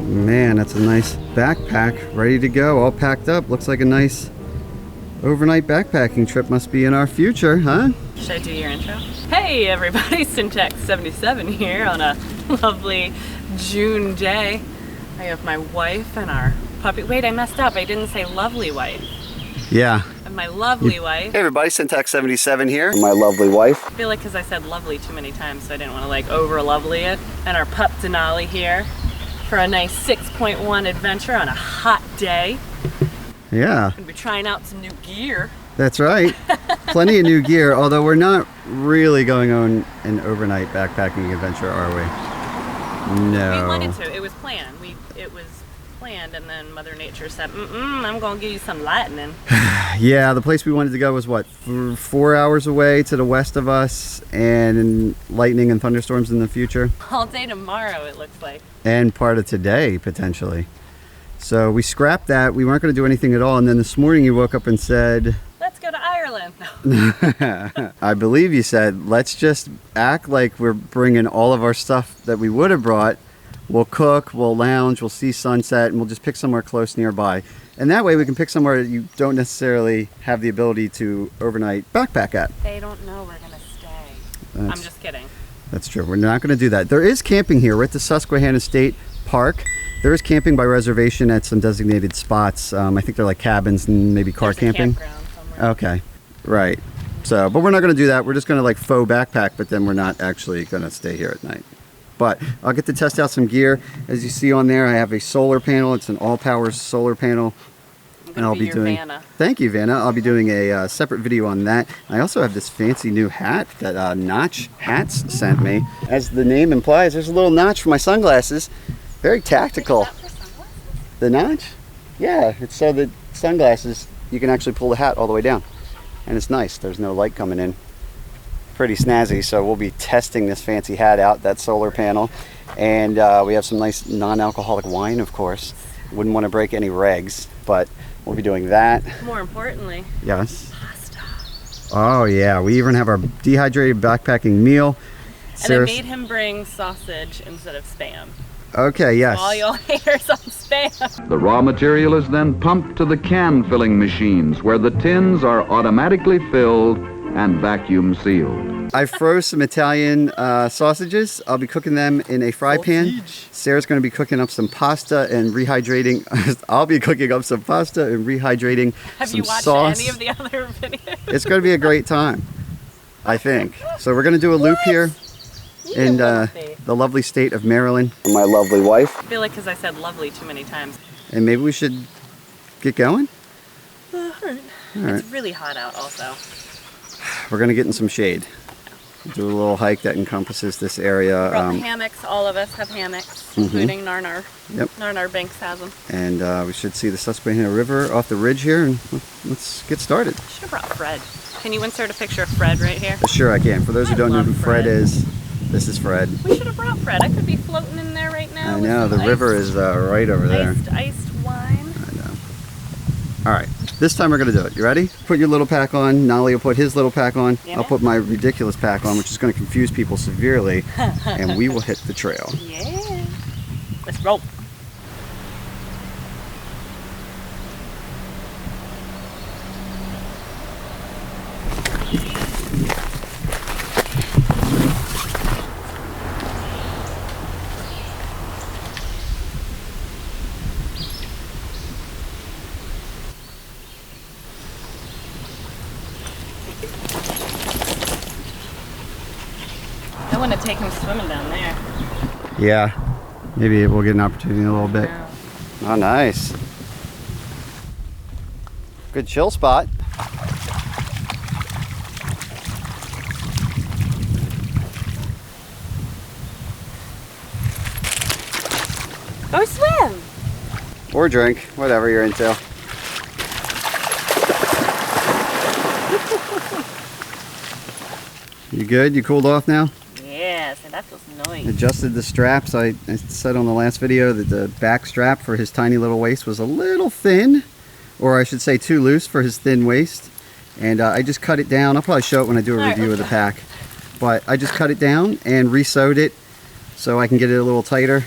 Man, that's a nice backpack, ready to go, all packed up. Looks like a nice overnight backpacking trip must be in our future, huh? Should I do your intro? Hey everybody, Syntax77 here on a lovely June day. I have my wife and our puppy. Wait, I messed up. I didn't say lovely wife. Yeah. And my lovely wife. Hey everybody, Syntax77 here. My lovely wife. I feel like because I said lovely too many times, so I didn't want to like over lovely it. And our pup Denali here for a nice 6.1 adventure on a hot day. Yeah. Gonna be trying out some new gear. That's right. Plenty of new gear, although we're not really going on an overnight backpacking adventure, are we? No. We wanted to. It was planned. It was planned, and then Mother Nature said, I'm gonna give you some lightning. Yeah, the place we wanted to go was what, 4 hours away to the west of us, and lightning and thunderstorms in the future. All day tomorrow, it looks like. And part of today, potentially. So we scrapped that. We weren't going to do anything at all. And then this morning you woke up and said, let's go to Ireland. No. I believe you said, let's just act like we're bringing all of our stuff that we would have brought. We'll cook, we'll lounge, we'll see sunset, and we'll just pick somewhere close nearby. And that way we can pick somewhere that you don't necessarily have the ability to overnight backpack at. They don't know we're going to stay. I'm just kidding. That's true. We're not going to do that. There is camping here. We're at the Susquehanna State Park. There is camping by reservation at some designated spots. I think they're like cabins and maybe car camping. Okay, right. So, but we're not going to do that. We're just going to like faux backpack, but then we're not actually going to stay here at night. But I'll get to test out some gear. As you see on there, I have a solar panel. It's an all-power solar panel. And I'll be doing. Vanna. Thank you, Vanna. I'll be doing a separate video on that. I also have this fancy new hat that Notch Hats sent me. As the name implies, there's a little notch for my sunglasses. Very tactical. Is that for sunglasses? The notch? Yeah, it's so that sunglasses, you can actually pull the hat all the way down. And it's nice. There's no light coming in. Pretty snazzy. So we'll be testing this fancy hat out, that solar panel. And we have some nice non-alcoholic wine, of course. Wouldn't want to break any regs, but we'll be doing that. More importantly, yes. Pasta. Oh yeah, we even have our dehydrated backpacking meal. And I made him bring sausage instead of Spam. Okay, yes. All y'all haters on Spam. The raw material is then pumped to the can filling machines where the tins are automatically filled and vacuum sealed. I froze some Italian sausages. I'll be cooking them in a fry pan. Sarah's going to be cooking up some pasta and rehydrating. I'll be cooking up some pasta and rehydrating Have some you watched sauce. any of the other videos? It's going to be a great time, I think. So we're going to do a loop here in the lovely state of Maryland. My lovely wife. I feel like because I said lovely too many times. And maybe we should get going? All right. It's really hot out also. We're going to get in some shade. Do a little hike that encompasses this area. Hammocks, all of us have hammocks, including Narnar. Yep. Narnar Banks has them. And we should see the Susquehanna River off the ridge here, and let's get started. Should have brought Fred. Can you insert a picture of Fred right here? Sure I can. For those who don't know who Fred is, this is Fred. We should have brought Fred. I could be floating in there right now. I know, the river is right over there. Iced wine. I know. All right, this time we're gonna do it. You ready? Put your little pack on. Nolly will put his little pack on. Yeah. I'll put my ridiculous pack on, which is gonna confuse people severely, and we will hit the trail. Yeah. Let's roll. I want to take him swimming down there. Yeah, maybe we'll get an opportunity in a little bit. Yeah. Oh, nice. Good chill spot. Go swim. Or drink, whatever you're into. You good? You cooled off now? Yes, and that feels nice. Adjusted the straps. I said on the last video that the back strap for his tiny little waist was a little thin, or I should say too loose for his thin waist. And I just cut it down. I'll probably show it when I do a review of the pack. But I just cut it down and re-sewed it so I can get it a little tighter.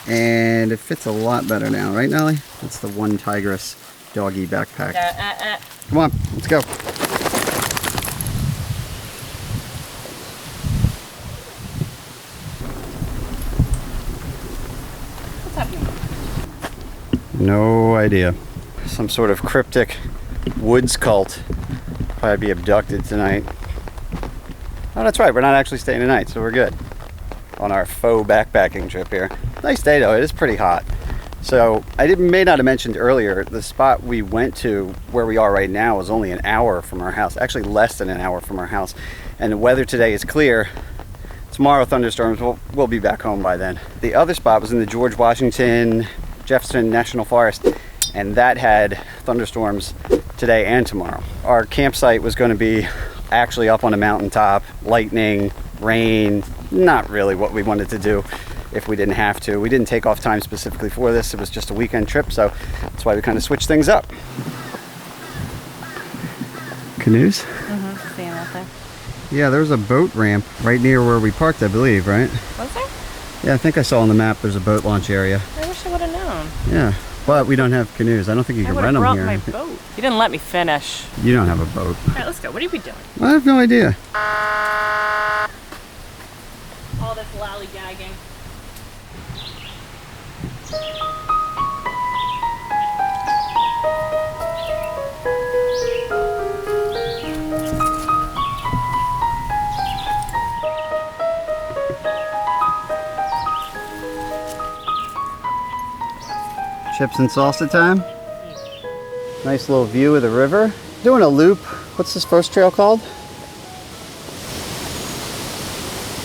And it fits a lot better now, right, Nellie? That's the one Tigress doggy backpack. Come on, let's go. What's happening? No idea. Some sort of cryptic woods cult. Probably be abducted tonight. Oh, that's right. We're not actually staying tonight, so we're good. On our faux backpacking trip here. Nice day though. It is pretty hot. So I may not have mentioned earlier, the spot we went to where we are right now is only an hour from our house. Actually less than an hour from our house. And the weather today is clear. Tomorrow thunderstorms. We'll be back home by then. The other spot was in the George Washington Jefferson National Forest, and that had thunderstorms today and tomorrow. Our campsite was going to be actually up on a mountaintop, lightning, rain, not really what we wanted to do if we didn't have to. We didn't take off time specifically for this. It was just a weekend trip, so that's why we kind of switched things up. Canoes? Mm-hmm. Seeing that there. Yeah, there's a boat ramp right near where we parked, I believe, right? Was there? Yeah, I think I saw on the map there's a boat launch area. I wish I would have known. Yeah, but we don't have canoes. I don't think you can rent them here. I would have brought my boat. You didn't let me finish. You don't have a boat. All right, let's go. What are we doing? I have no idea. All this lollygagging. Chips and salsa time. Nice little view of the river. Doing a loop. What's this first trail called?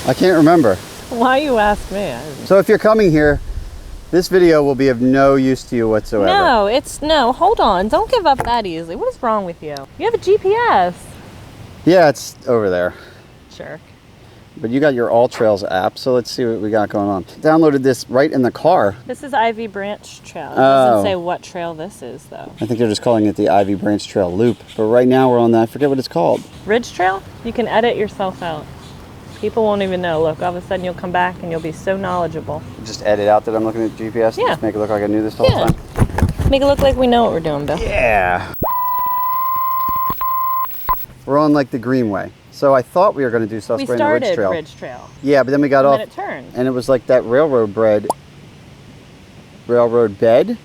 I can't remember. Why you ask me? So if you're coming here, this video will be of no use to you whatsoever. No, hold on. Don't give up that easily. What is wrong with you? You have a GPS. Yeah, it's over there. Jerk. But you got your All Trails app, so let's see what we got going on. Downloaded this right in the car. This is Ivy Branch Trail. It doesn't say what trail this is, though. I think they're just calling it the Ivy Branch Trail Loop. But right now we're on that, I forget what it's called. Ridge Trail? You can edit yourself out. People won't even know. Look, all of a sudden you'll come back and you'll be so knowledgeable. Just edit out that I'm looking at GPS? Yeah. Just make it look like I knew this the whole time? Make it look like we know what we're doing, Bill. Yeah. We're on like the Greenway. So I thought we were going to do Susquehanna Ridge Trail. Ridge Trail. Yeah, but then we got off. And then it turned. And it was like that railroad bed.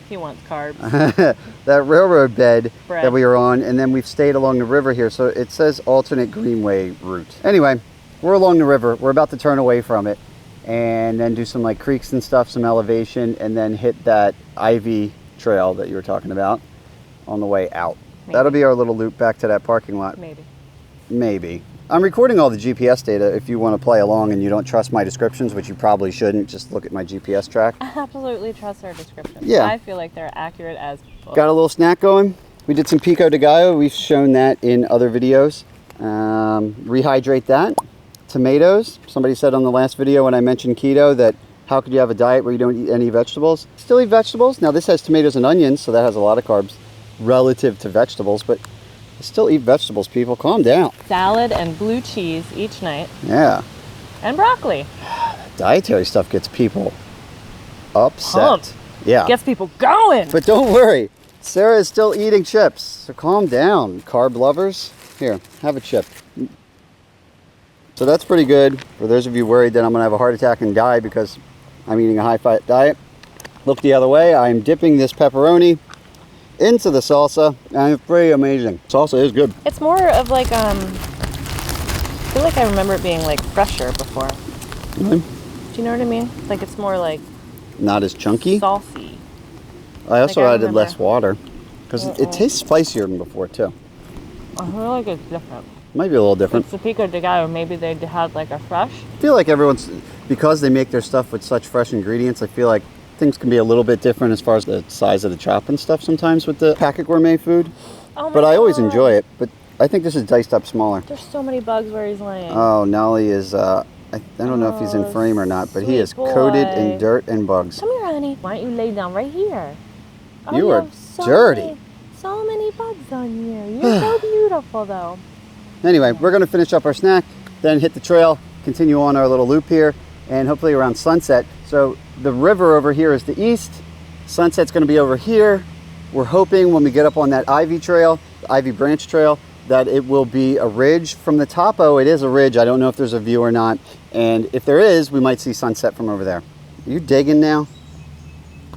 He wants carbs. That railroad bed Bread. that we were on, and then we've stayed along the river here. So it says alternate Greenway route. Anyway, we're along the river. We're about to turn away from it and then do some like creeks and stuff, some elevation, and then hit that Ivy Trail that you were talking about on the way out. Maybe. That'll be our little loop back to that parking lot. Maybe. I'm recording all the GPS data if you want to play along and you don't trust my descriptions, which you probably shouldn't. Just look at my GPS track. I absolutely trust our descriptions. Yeah. I feel like they're accurate as fuck. Got a little snack going. We did some pico de gallo. We've shown that in other videos. Rehydrate that. Tomatoes. Somebody said on the last video when I mentioned keto that how could you have a diet where you don't eat any vegetables? Still eat vegetables. Now this has tomatoes and onions, so that has a lot of carbs relative to vegetables, but still eat vegetables, people. Calm down. Salad and blue cheese each night. Yeah. And broccoli. Dietary stuff gets people upset. Pumped. Yeah. Gets people going. But don't worry. Sarah is still eating chips. So calm down, carb lovers. Here, have a chip. So that's pretty good. For those of you worried that I'm going to have a heart attack and die because I'm eating a high-fat diet, look the other way. I'm dipping this pepperoni into the salsa, and it's pretty amazing. Salsa is good. It's more of like, I feel like I remember it being like fresher before. Mm-hmm. Do you know what I mean? Like it's more like Not as chunky. saucy. I also Like I added remember. less water because it tastes spicier than before too. I feel like it's different. Might be a little different. It's the pico de gallo. Maybe they had like a fresh. I feel like because they make their stuff with such fresh ingredients, I feel like things can be a little bit different as far as the size of the chop and stuff sometimes with the packet gourmet food. Oh my But I always God. enjoy it. But I think this is diced up smaller. There's so many bugs where he's laying. Oh, Nolly is, I don't know if he's in frame or not, but he is sweet coated boy. in dirt and bugs. Come here, honey. Why don't you lay down right here? Oh, You are have so dirty. So many bugs on you. You're so beautiful, though. Anyway, we're going to finish up our snack, then hit the trail, continue on our little loop here, and hopefully around sunset. So the river over here is the east. Sunset's going to be over here. We're hoping when we get up on that Ivy Trail, the Ivy Branch Trail, that it will be a ridge from the topo. It is a ridge. I don't know if there's a view or not. And if there is, we might see sunset from over there. Are you digging now?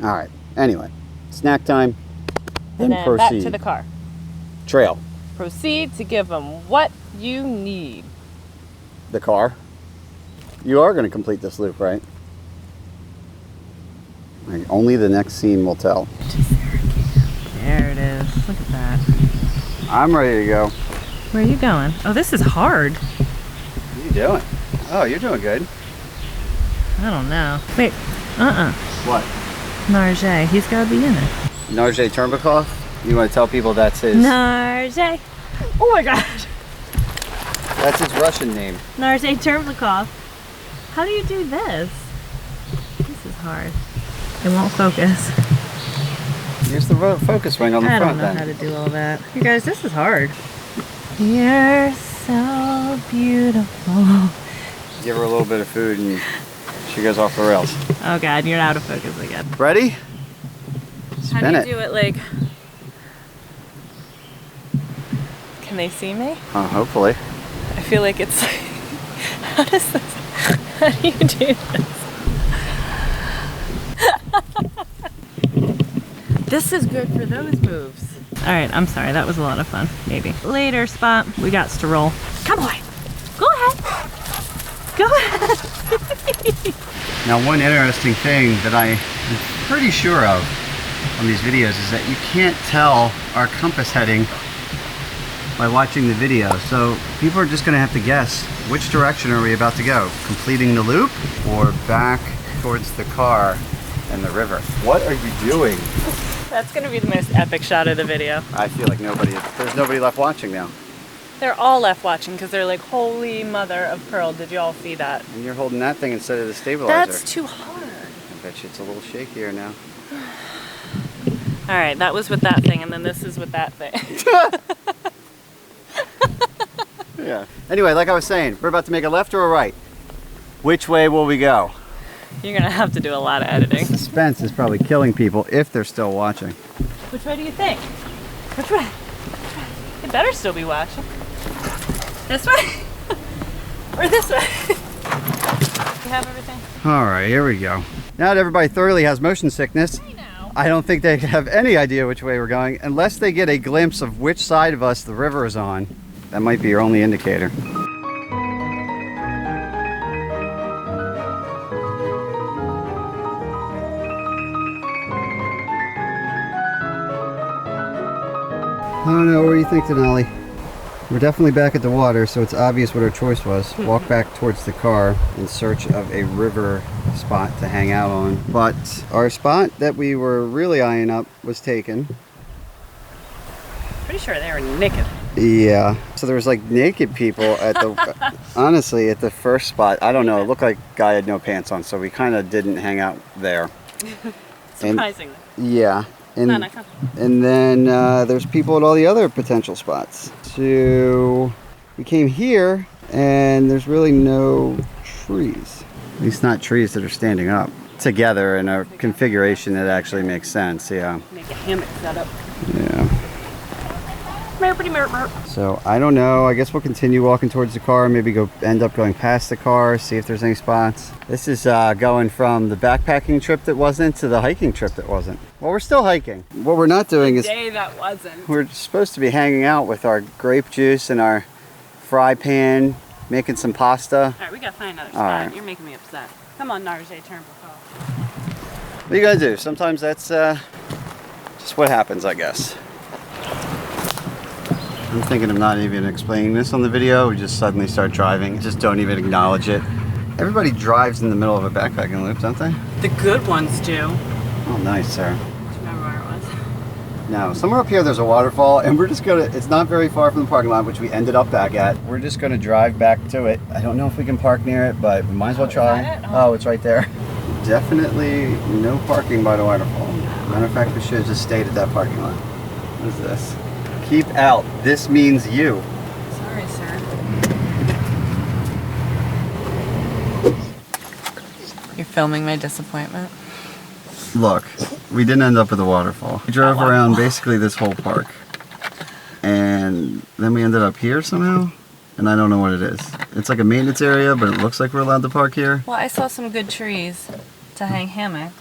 All right. Anyway, snack time. And then proceed. back to the car. Trail. Proceed to give them what you need. The car. You are going to complete this loop, right? Only the next scene will tell. There it is. Look at that. I'm ready to go. Where are you going? Oh, this is hard. What are you doing? Oh, you're doing good. I don't know. Wait. What? Narge. He's got to be in it. Narge Turnbuckov? You want to tell people that's his... Narge. Oh my gosh. That's his Russian name. Narge Turnbuckov. How do you do this? This is hard. It won't focus. Here's the focus ring on the I front don't know then. how to do all that. You guys, this is hard. You're so beautiful. Give her a little bit of food and she goes off the rails. Oh God, you're out of focus again. Ready? How Spin do it. you do it like... Can they see me? Hopefully. I feel like it's like... How does this... How do you do this? This is good for those moves. All right, I'm sorry. That was a lot of fun. Maybe. Later, Spot. We got to roll. Come on. Go ahead. Go ahead. Now, one interesting thing that I'm pretty sure of on these videos is that you can't tell our compass heading by watching the video. So people are just going to have to guess which direction are we about to go? Completing the loop or back towards the car and the river? What are you doing? That's going to be the most epic shot of the video. I feel like there's nobody left watching now. They're all left watching because they're like, holy mother of pearl, did you all see that? And you're holding that thing instead of the stabilizer. That's too hard. I bet you it's a little shakier now. All right, that was with that thing, and then this is with that thing. Yeah. Anyway, like I was saying, we're about to make a left or a right. Which way will we go? You're gonna have to do a lot of editing. Suspense is probably killing people if they're still watching. Which way do you think? Which way? You better still be watching. This way? Or this way? You have everything? All right, here we go. Now that everybody thoroughly has motion sickness, I don't think they have any idea which way we're going unless they get a glimpse of which side of us the river is on. That might be your only indicator. I don't know, what do you think, Denali? We're definitely back at the water, so it's obvious what our choice was. Walk back towards the car in search of a river spot to hang out on. But our spot that we were really eyeing up was taken. Pretty sure they were naked. Yeah. So there was like naked people at the, honestly, at the first spot. I don't know, it looked like a guy had no pants on, so we kind of didn't hang out there. Surprisingly. Yeah. And, No, come. and then there's people at all the other potential spots. So we came here and there's really no trees. At least not trees that are standing up together in a configuration that actually makes sense, yeah. Make a hammock setup. Yeah. Merpity merp merp. So I don't know, I guess we'll continue walking towards the car, maybe end up going past the car, see if there's any spots. This is going from the backpacking trip that wasn't to the hiking trip that wasn't. Well, we're still hiking. What we're not doing is Day that wasn't. we're supposed to be hanging out with our grape juice and our fry pan, making some pasta. All right, we gotta find another spot. All right. You're making me upset. Come on, Narge Turnbuckle. What are you gonna do? Sometimes that's just what happens, I guess. I'm thinking of not even explaining this on the video. We just suddenly start driving. Just don't even acknowledge it. Everybody drives in the middle of a backpacking loop, don't they? The good ones do. Oh, nice, Sarah. Do you remember where it was? No, somewhere up here there's a waterfall, and we're just gonna, it's not very far from the parking lot, which we ended up back at. We're just gonna drive back to it. I don't know if we can park near it, but we might as well try. Is that it? Oh, it's right there. Definitely no parking by the waterfall. Matter of fact, we should have just stayed at that parking lot. What is this? Keep out. This means you. Sorry, sir. You're filming my disappointment. Look, we didn't end up at the waterfall. We drove around basically this whole park. And then we ended up here somehow. And I don't know what it is. It's like a maintenance area, but it looks like we're allowed to park here. Well, I saw some good trees to hang hammocks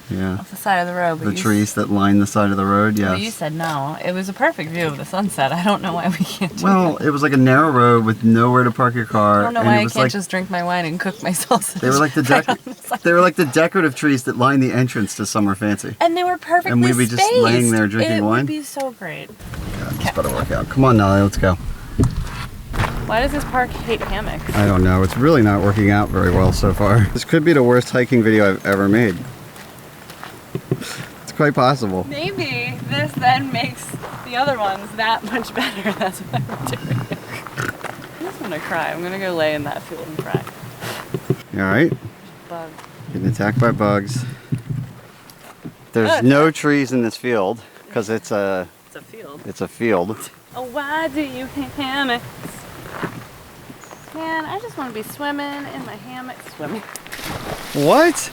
Yeah. off the side of the road. The trees that line the side of the road, yes. Well, you said no. It was a perfect view of the sunset. I don't know why we can't do Well, it was like a narrow road with nowhere to park your car. I don't know and why it I was can't like, just drink my wine and cook my sausage. They were like the decorative trees that line the entrance to Summer Fancy. And they were perfectly And we'd be just spaced. laying there drinking wine? It would be so great. God, this better work out. Come on, Nelly, let's go. Why does this park hate hammocks? I don't know. It's really not working out very well so far. This could be the worst hiking video I've ever made. It's quite possible. Maybe this then makes the other ones that much better. That's what I'm doing. I'm just gonna cry. I'm gonna go lay in that field and cry. You alright? Bug. Getting attacked by bugs. There's Good. no trees in this field because It's a field. it's a field. Oh, why do you hate hammocks? Man, I just want to be swimming in my hammock. Swimming. What?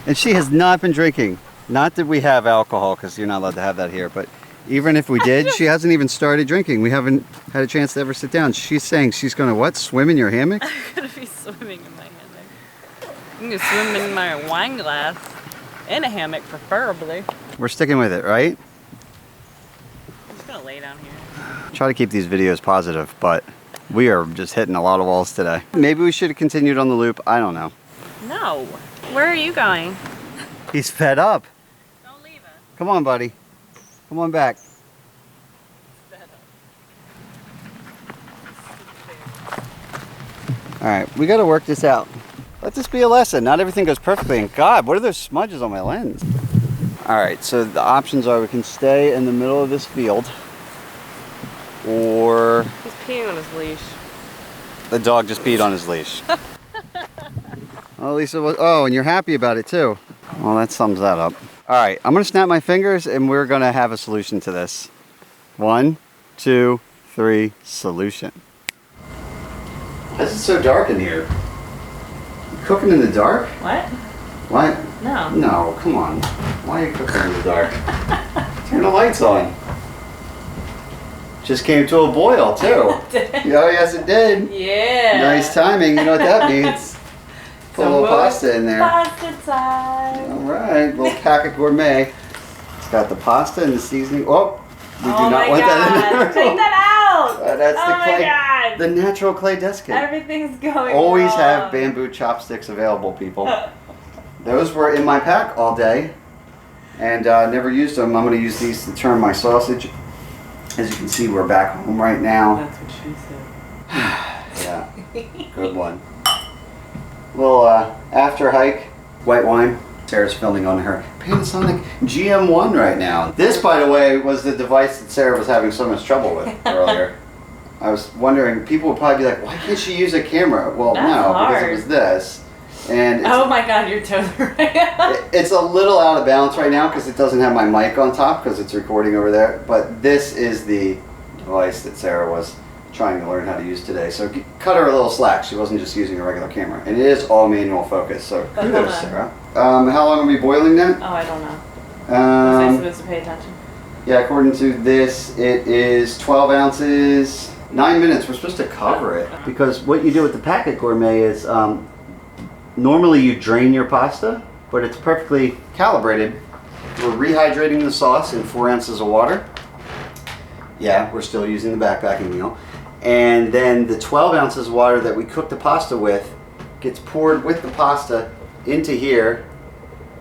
And she has not been drinking. Not that we have alcohol, because you're not allowed to have that here, but even if we did, she hasn't even started drinking. We haven't had a chance to ever sit down. She's saying she's going to what? Swim in your hammock? I'm gonna be swimming in my hammock. I'm gonna swim in my wine glass. In a hammock, preferably. We're sticking with it, right? I'm just gonna lay down here. Try to keep these videos positive, but we are just hitting a lot of walls today. Maybe we should have continued on the loop. I don't know. No. Where are you going? He's fed up. Don't leave us. Come on, buddy. Come on back. All right, we got to work this out. Let this be a lesson. Not everything goes perfectly. And God, what are those smudges on my lens? All right, so the options are we can stay in the middle of this field, or He's peeing on his leash. the dog just peed on his leash. Oh, Lisa was. Oh, and you're happy about it too. Well, that sums that up. All right, I'm gonna snap my fingers, and we're gonna have a solution to this. 1, 2, 3, solution. Why is it so dark in here? You cooking in the dark? What? What? No. No, come on. Why are you cooking in the dark? Turn the lights on. Just came to a boil too. Oh, yes it did. Yeah. Nice timing, you know what that means. Put a little pasta in there. Pasta time. Alright, little packet gourmet. It's got the pasta and the seasoning. Oh, we do Oh not my want that in God. there. Take that out. That's Oh the my clay. God. The natural clay desk kit. Everything's going Always wrong. have bamboo chopsticks available, people. Those were in my pack all day and never used them. I'm going to use these to turn my sausage. As you can see, we're back home right now. That's what she said. Yeah, good one. Little after hike, white wine. Sarah's filming on her Panasonic GM1 right now. This, by the way, was the device that Sarah was having so much trouble with earlier. I was wondering, people would probably be like, why can't she use a camera? Well, That's no, because hard. it was this. And it's, Oh my God, you're totally right. it's a little out of balance right now because it doesn't have my mic on top because it's recording over there. But this is the device that Sarah was trying to learn how to use today. So cut her a little slack. She wasn't just using a regular camera. And it is all manual focus. So But kudos, hold on. Sarah. How long are we boiling that? Oh, I don't know. Was I Um, supposed to pay attention? yeah, according to this, it is 12 ounces, 9 minutes. We're supposed to cover it because what you do with the packet gourmet is normally you drain your pasta, but it's perfectly calibrated. We're rehydrating the sauce in 4 ounces of water. Yeah, we're still using the backpacking meal. And then the 12 ounces of water that we cook the pasta with gets poured with the pasta into here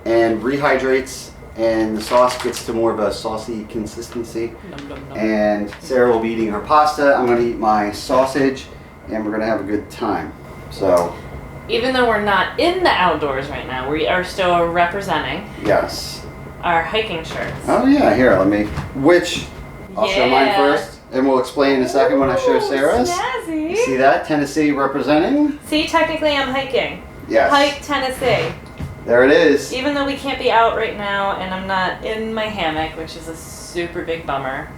and rehydrates, and the sauce gets to more of a saucy consistency. Nom, nom, nom. And Sarah will be eating her pasta. I'm going to eat my sausage, and we're going to have a good time. So, Even though we're not in the outdoors right now, we are still representing yes. our hiking shirts. Oh yeah, here, let me, which, I'll show mine Yeah. first, and we'll explain in a second when I show Ooh, Sarah's. snazzy. You see that? Tennessee representing? See, technically I'm hiking. Yes. Hike Tennessee. There it is. Even though we can't be out right now and I'm not in my hammock, which is a super big bummer,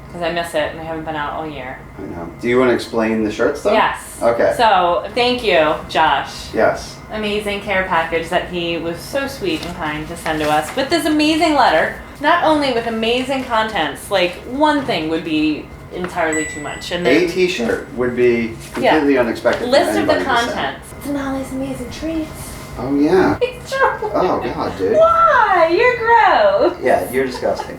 because I miss it and I haven't been out all year. I know. Do you want to explain the shirts though? Yes. Okay. So, thank you, Josh. Yes. amazing care package that he was so sweet and kind to send to us with this amazing letter. Not only with amazing contents, like one thing would be entirely too much. And A then t-shirt would be completely unexpected. for list of the anybody to send. contents. Denali's amazing treats. Oh yeah. It's true. Oh god, dude. Why? You're gross. Yeah, you're disgusting.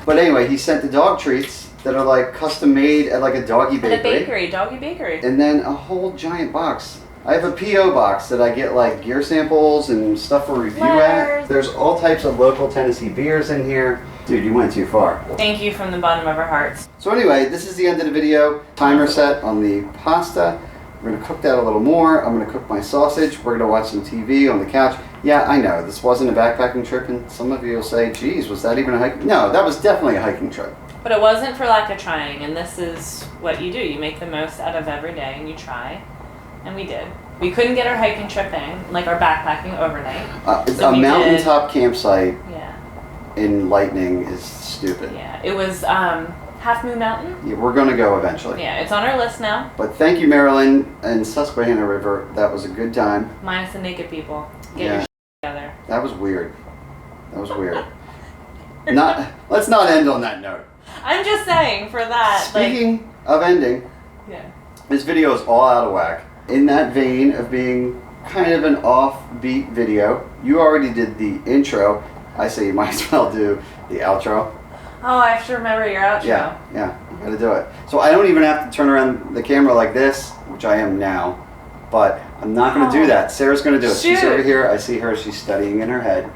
But anyway, he sent the dog treats that are like custom made at like a doggy At bakery. a bakery, doggy bakery. And then a whole giant box. I have a P.O. box that I get like gear samples and stuff for review Letters. at. There's all types of local Tennessee beers in here. Dude, you went too far. Thank you from the bottom of our hearts. So anyway, this is the end of the video. Timer set on the pasta. We're gonna cook that a little more. I'm gonna cook my sausage. We're gonna watch some TV on the couch. Yeah, I know, this wasn't a backpacking trip, and some of you will say, geez, was that even a hiking? No, that was definitely a hiking trip. But it wasn't for lack of trying, and this is what you do. You make the most out of every day, and you try. And we did. We couldn't get our hiking trip in, like our backpacking overnight. A mountaintop campsite Yeah. in Lightning is stupid. Yeah. It was Half Moon Mountain. Yeah, we're gonna go eventually. Yeah, it's on our list now. But thank you, Marilyn and Susquehanna River. That was a good time. Minus the naked people. Get Yeah. your shit together. That was weird. That was weird. Let's not end on that note. I'm just saying, for that, Speaking of ending, yeah. this video is all out of whack. In that vein of being kind of an offbeat video, you already did the intro. I say you might as well do the outro. Oh, I have to remember your outro. Yeah, you gotta do it. So I don't even have to turn around the camera like this, which I am now, but I'm not gonna do that. Sarah's gonna do it. She's Shoot. over here, I see her, she's studying in her head.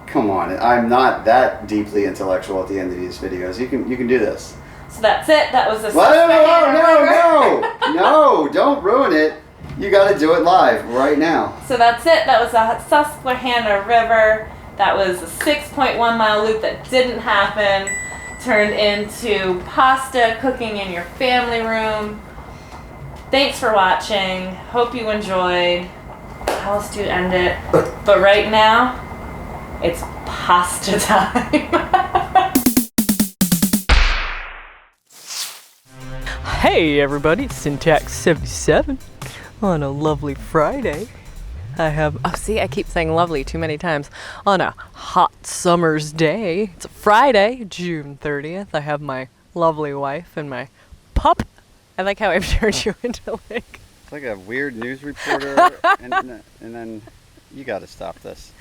Come on, I'm not that deeply intellectual at the end of these videos. You can do this. So that's it. That was the No, no, don't ruin it. You gotta do it live right now. So that's it. That was the Susquehanna River. That was a 6.1 mile loop that didn't happen. Turned into pasta cooking in your family room. Thanks for watching. Hope you enjoyed. How else do you end it? But right now, it's pasta time. Hey everybody, it's Syntax77 on a lovely Friday. I keep saying lovely too many times. On a hot summer's day. It's a Friday, June 30th. I have my lovely wife and my pup. I like how I've turned you into like... It's like a weird news reporter, and then you gotta stop this.